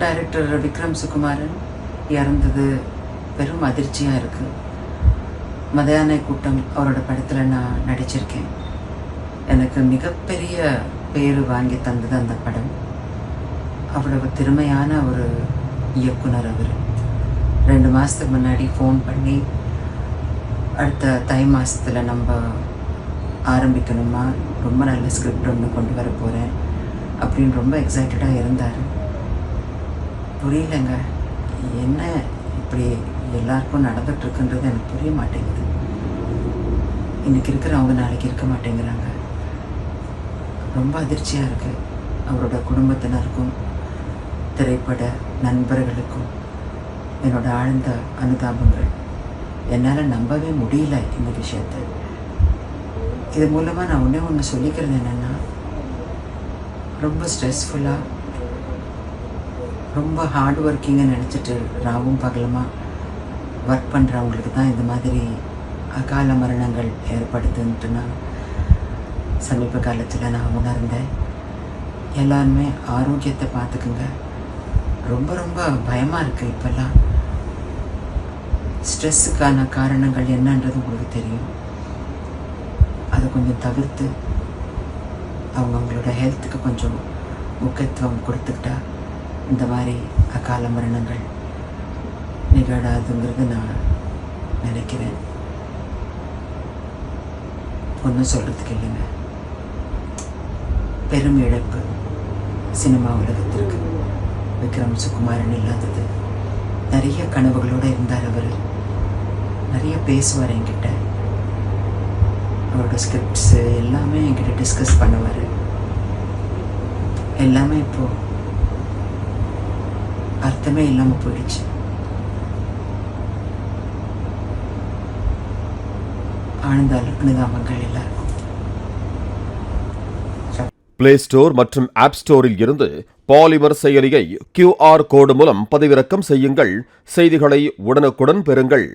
Director Vikram Sukumaran இறந்தது பெரும் அதிர்ச்சியாக இருக்குது. மதியான கூட்டம் அவரோட படத்தில் நான் நடிச்சிருக்கேன். எனக்கு மிகப்பெரிய பேர் வாங்கி தந்தது அந்த படம். அவ்வளவு திறமையான ஒரு இயக்குனர் அவர். 2 மாதத்துக்கு முன்னாடி ஃபோன் பண்ணி அடுத்த தை மாதத்தில் நம்ம ஆரம்பிக்கணுமா, ரொம்ப நல்ல ஸ்கிரிப்ட் ஒன்று கொண்டு வர போகிறேன் அப்படின்னு ரொம்ப எக்ஸைட்டடாக இருந்தார். புரியலைங்க, என்ன இப்படி எல்லாருக்கும் நடந்துகிட்ருக்குன்றது எனக்கு புரிய மாட்டேங்குது. இன்றைக்கி இருக்கிறவங்க நாளைக்கு இருக்க மாட்டேங்கிறாங்க. ரொம்ப அதிர்ச்சியாக இருக்குது. அவரோட குடும்பத்தினருக்கும் திரைப்பட நண்பர்களுக்கும் என்னோட ஆழ்ந்த அனுதாபங்கள். என்னால் நம்பவே முடியல இந்த விஷயத்தை. இது மூலமாக நான் ஒன்று சொல்லிக்கிறது என்னென்னா, ரொம்ப ஸ்ட்ரெஸ்ஃபுல்லாக ரொம்ப ஹார்ட் ஒர்க்கிங்கை நினச்சிட்டு ராவும் பகலமாக ஒர்க் பண்ணுறவங்களுக்கு தான் இந்த மாதிரி அகால மரணங்கள் ஏற்படுதுன்ட்டு நான் சமீப காலத்தில் நான் உணர்ந்தேன். எல்லாருமே ஆரோக்கியத்தை பார்த்துக்குங்க. ரொம்ப ரொம்ப பயமாக இருக்குது இப்போல்லாம். ஸ்ட்ரெஸ்ஸுக்கான காரணங்கள் என்னன்றது உங்களுக்கு தெரியும். அதை கொஞ்சம் தவிர்த்து அவங்களோட ஹெல்த்துக்கு கொஞ்சம் முக்கியத்துவம் கொடுத்துக்கிட்டா இந்த மாதிரி அகால மரணங்கள் நிகழாதுங்கிறது நான் நினைக்கிறேன். ஒன்றும் சொல்கிறதுக்கு இல்லைங்க. பெரும் இழப்பு சினிமா உலகத்திற்கு. விக்ரம் சுகுமாரன் இல்லாதது. நிறைய கனவுகளோடு இருந்தார் அவர். நிறைய பேசுவார் என்கிட்ட. அவரோட ஸ்கிரிப்ட்ஸு எல்லாமே என்கிட்ட டிஸ்கஸ் பண்ணுவார். எல்லாமே இப்போது அர்த்தமே இல்லாமல் போயிடுச்சு. ஆழ்ந்த அனுதாபங்கள் எல்லாருக்கும். பிளே ஸ்டோர் மற்றும் ஆப் ஸ்டோரில் இருந்து பாலிமர் செயலியை QR கோடு மூலம் பதிவிறக்கம் செய்யுங்கள். செய்திகளை உடனுக்குடன் பெறுங்கள்.